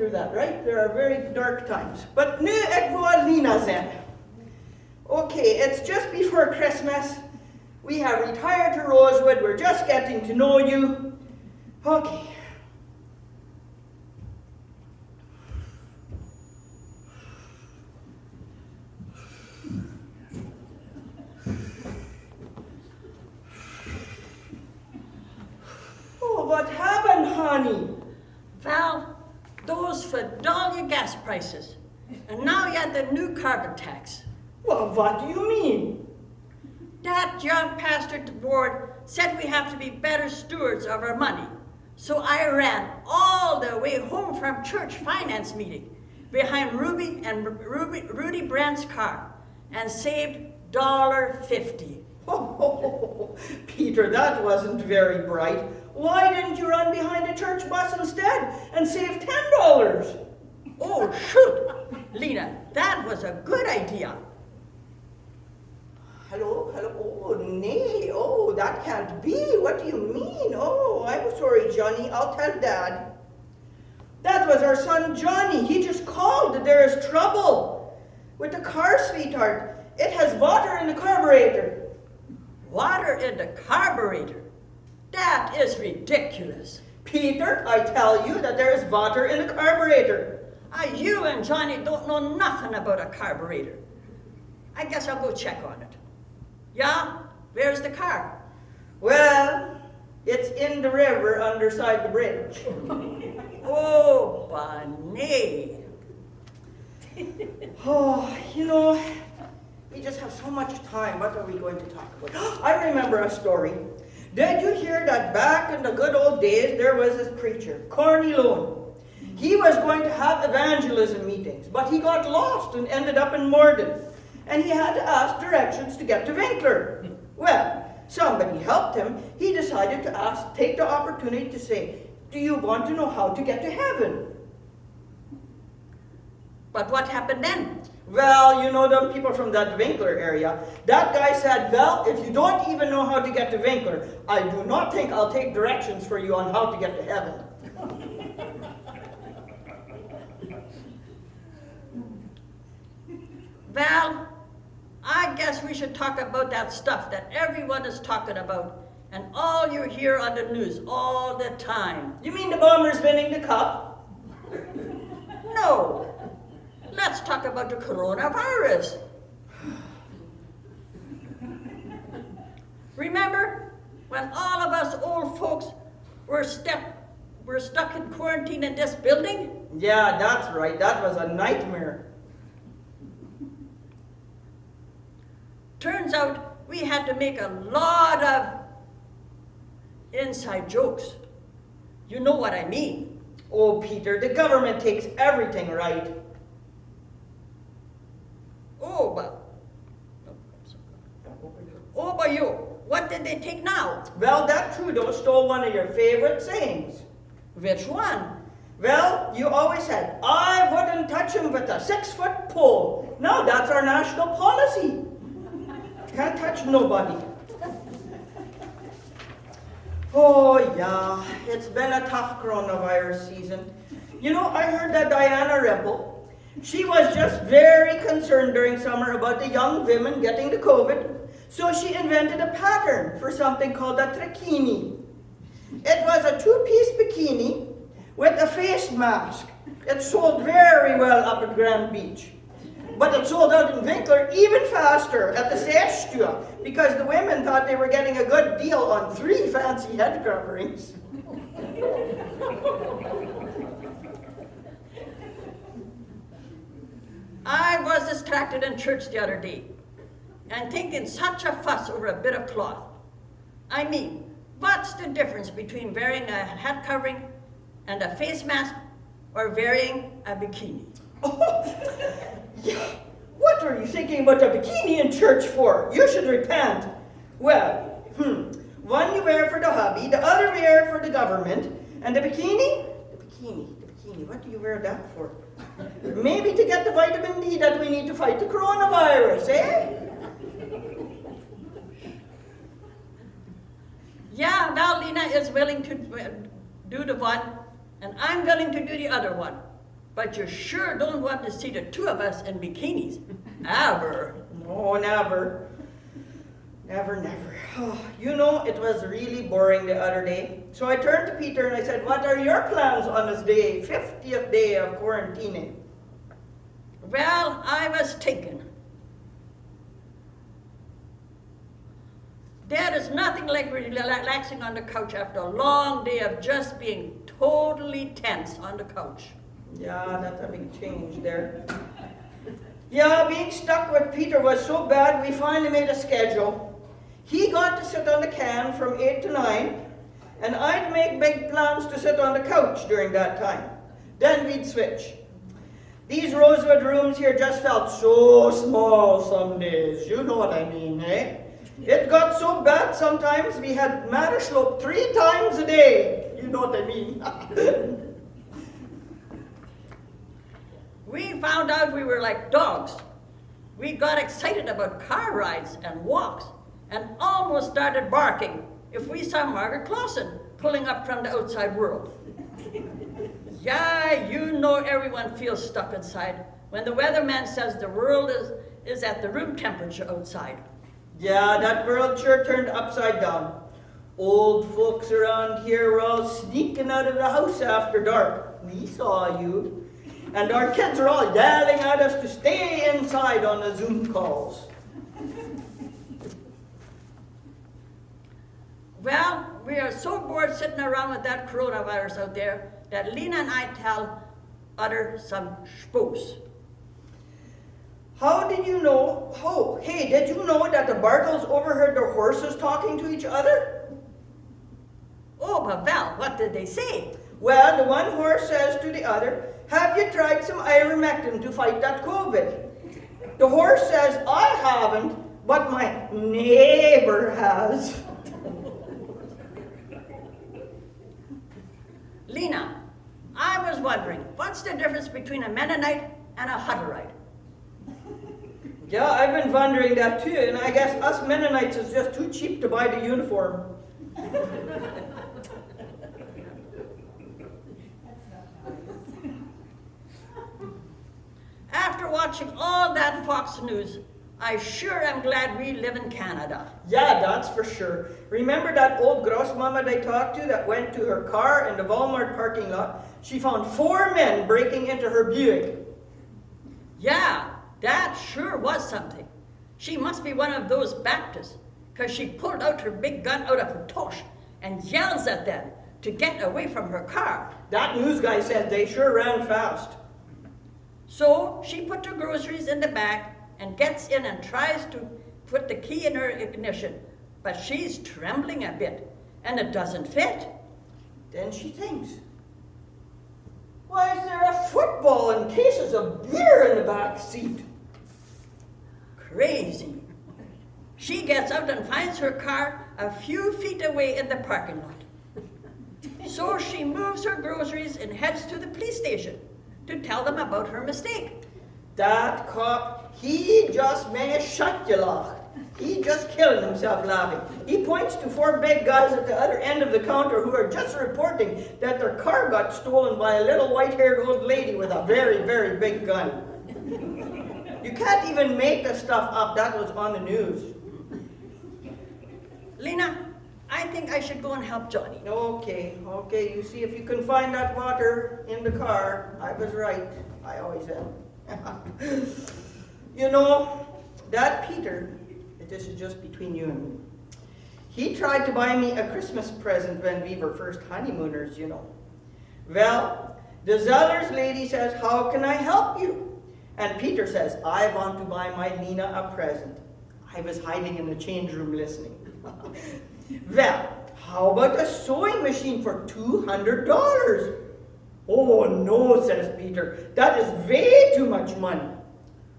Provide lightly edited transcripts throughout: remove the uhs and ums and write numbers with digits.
through that, right? There are very dark times. But nu ek voor Lena zijn. Okay, it's just before Christmas. We have retired to Rosewood. We're just getting to know you. Okay. Oh, what happened, honey? Val, those Fidalia gas prices. And now you had the new carbon tax. Well, what do you mean? That young pastor at the board said we have to be better stewards of our money. So I ran all the way home from church finance meeting behind Rudy Brandt's car and saved $1.50. Oh, Peter, that wasn't very bright. Why didn't you run behind a church bus instead and save $10? Oh, shoot, Lena, that was a good idea. Hello? Oh, nay. Oh, that can't be. What do you mean? Oh, I'm sorry, Johnny. I'll tell Dad. That was our son, Johnny. He just called that there is trouble with the car, sweetheart. It has water in the carburetor. Water in the carburetor? That is ridiculous. Peter, I tell you that there is water in the carburetor. You and Johnny don't know nothing about a carburetor. I guess I'll go check on it. Yeah? Where's the car? Well, it's in the river underside the bridge. Oh, Bonnie. Oh, you know, we just have so much time. What are we going to talk about? I remember a story. Did you hear that back in the good old days, there was this preacher, Corny Lone. He was going to have evangelism meetings, but he got lost and ended up in Morden. And he had to ask directions to get to Winkler. Well, somebody helped him. He decided to take the opportunity to say, do you want to know how to get to heaven? But what happened then? Well, you know the people from that Winkler area. That guy said, well, if you don't even know how to get to Winkler, I do not think I'll take directions for you on how to get to heaven. Val, I guess we should talk about that stuff that everyone is talking about and all you hear on the news all the time. You mean the Bombers winning the cup? No. Let's talk about the coronavirus. Remember when all of us old folks were stuck in quarantine in this building? Yeah, that's right. That was a nightmare. Turns out we had to make a lot of inside jokes. You know what I mean. Oh, Peter, the government takes everything right. Oh, but you, what did they take now? Well, that Trudeau stole one of your favorite sayings. Which one? Well, you always said, I wouldn't touch him with a 6-foot pole. Now that's our national policy. Can't touch nobody. Oh, yeah, it's been a tough coronavirus season. You know, I heard that Diana Ripple, she was just very concerned during summer about the young women getting the COVID, so she invented a pattern for something called a trikini. It was a 2-piece bikini with a face mask. It sold very well up at Grand Beach. But it sold out in Winkler even faster at the Seerstue because the women thought they were getting a good deal on 3 fancy head coverings. I was distracted in church the other day and thinking such a fuss over a bit of cloth. I mean, what's the difference between wearing a head covering and a face mask or wearing a bikini? Yeah. What are you thinking about a bikini in church for? You should repent. Well, one you wear for the hubby, the other wear for the government, and the bikini, what do you wear that for? Maybe to get the vitamin D that we need to fight the coronavirus, eh? Yeah, now Lena is willing to do the one, and I'm willing to do the other one. But you sure don't want to see the two of us in bikinis. Ever. No, never. Never, never. Oh, you know, it was really boring the other day. So I turned to Peter and I said, what are your plans on this day, 50th day of quarantining? Well, I was thinking. There is nothing like relaxing on the couch after a long day of just being totally tense on the couch. Yeah, that's a big change there. Yeah, being stuck with Peter was so bad, we finally made a schedule. He got to sit on the can from 8 to 9, and I'd make big plans to sit on the couch during that time. Then we'd switch. These Rosewood rooms here just felt so small some days, you know what I mean, eh? It got so bad sometimes we had Marislope 3 times a day, you know what I mean. We found out we were like dogs. We got excited about car rides and walks and almost started barking if we saw Margaret Clausen pulling up from the outside world. Yeah, you know everyone feels stuck inside when the weatherman says the world is at the room temperature outside. Yeah, that world sure turned upside down. Old folks around here were all sneaking out of the house after dark. We saw you. And our kids are all yelling at us to stay inside on the Zoom calls. Well, we are so bored sitting around with that coronavirus out there that Lena and I utter some spoofs. How did you know? Oh, hey, did you know that the Bartles overheard their horses talking to each other? Oh, but Val, what did they say? Well, the one horse says to the other, have you tried some ivermectin to fight that COVID? The horse says, I haven't, but my neighbor has. Lena, I was wondering, what's the difference between a Mennonite and a Hutterite? Yeah, I've been wondering that too, and I guess us Mennonites is just too cheap to buy the uniform. After watching all that Fox News, I sure am glad we live in Canada. Yeah, that's for sure. Remember that old grossmama I talked to that went to her car in the Walmart parking lot? She found 4 men breaking into her Buick. Yeah, that sure was something. She must be one of those Baptists, because she pulled out her big gun out of her tush and yells at them to get away from her car. That news guy said they sure ran fast. So she put her groceries in the back and gets in and tries to put the key in her ignition, but she's trembling a bit and it doesn't fit. Then she thinks, why is there a football and cases of beer in the back seat? Crazy. She gets out and finds her car a few feet away in the parking lot. So she moves her groceries and heads to the police station to tell them about her mistake. That cop, he just may shut you lock. He just killing himself laughing. He points to 4 big guys at the other end of the counter who are just reporting that their car got stolen by a little white-haired old lady with a very, very big gun. You can't even make this stuff up. That was on the news. Lena, I think I should go and help Johnny. Okay, you see if you can find that water in the car. I was right. I always am. You know, that Peter, this is just between you and me. He tried to buy me a Christmas present when we were first honeymooners, you know. Well, the Zeller's lady says, how can I help you? And Peter says, I want to buy my Lena a present. I was hiding in the change room listening. Well, how about a sewing machine for $200? Oh no, says Peter, that is way too much money.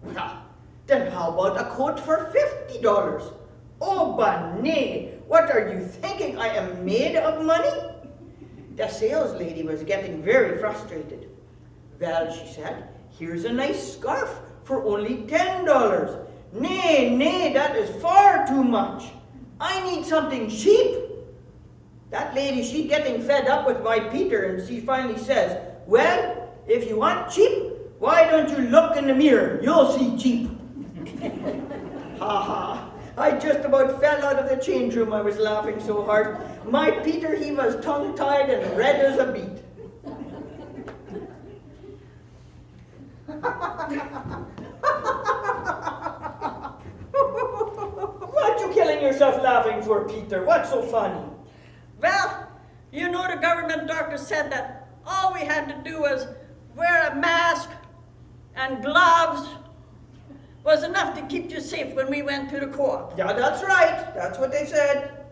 Well, then how about a coat for $50? Oh, but nay, what are you thinking? I am made of money? The sales lady was getting very frustrated. Well, she said, here's a nice scarf for only $10. Nay, that is far too much. I need something cheap. That lady, she's getting fed up with my Peter, and she finally says, well, if you want cheap, why don't you look in the mirror? You'll see cheap. Ha ha. I just about fell out of the change room. I was laughing so hard. My Peter, he was tongue-tied and red as a beet. What you killing yourself laughing for, Peter? What's so funny? Well, you know the government doctor said that all we had to do was wear a mask and gloves was enough to keep you safe when we went to the co-op. Yeah, that's right. That's what they said.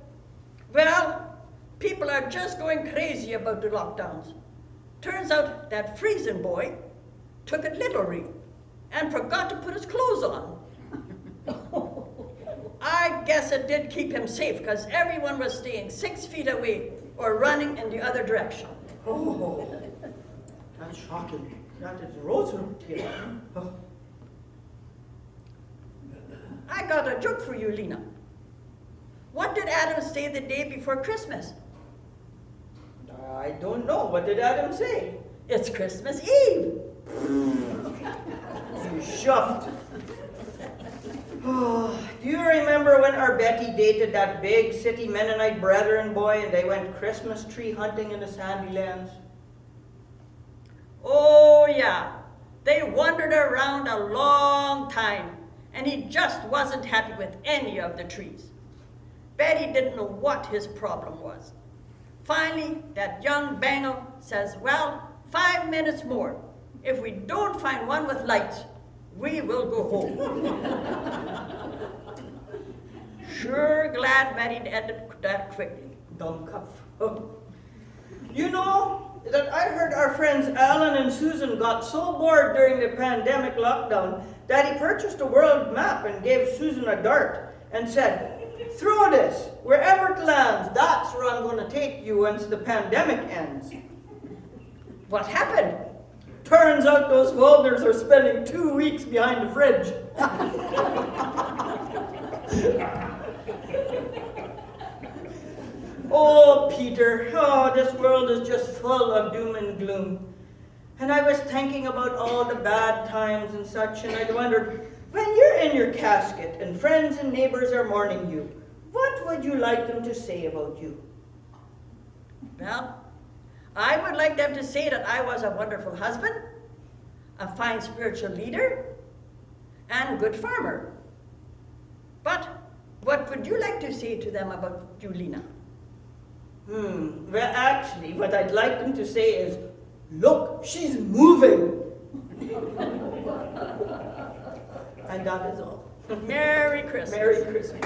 Well, people are just going crazy about the lockdowns. Turns out that freezing boy took it literally and forgot to put his clothes on. I guess it did keep him safe because everyone was staying 6 feet away or running in the other direction. Oh, that's shocking. That is Rosewood here. Oh. I got a joke for you, Lena. What did Adam say the day before Christmas? I don't know. What did Adam say? It's Christmas Eve. You shuffed. Oh, do you remember when our Betty dated that big city Mennonite brethren boy and they went Christmas tree hunting in the sandy lands? Oh, yeah. They wandered around a long time, and he just wasn't happy with any of the trees. Betty didn't know what his problem was. Finally, that young bangle says, well, 5 minutes more. If we don't find one with lights, we will go home. Sure glad Betty ended that quickly. Dumb cuff. Oh. You know that I heard our friends Alan and Susan got so bored during the pandemic lockdown that he purchased a world map and gave Susan a dart and said, throw this, wherever it lands, that's where I'm going to take you once the pandemic ends. What happened? Turns out those folders are spending 2 weeks behind the fridge. Oh, Peter, oh, this world is just full of doom and gloom. And I was thinking about all the bad times and such, and I wondered, when you're in your casket and friends and neighbors are mourning you, what would you like them to say about you? Well, I would like them to say that I was a wonderful husband, a fine spiritual leader, and good farmer. But what would you like to say to them about you, Lena? Well, actually, what I'd like them to say is, look, she's moving. And that is all. Merry Christmas. Merry Christmas.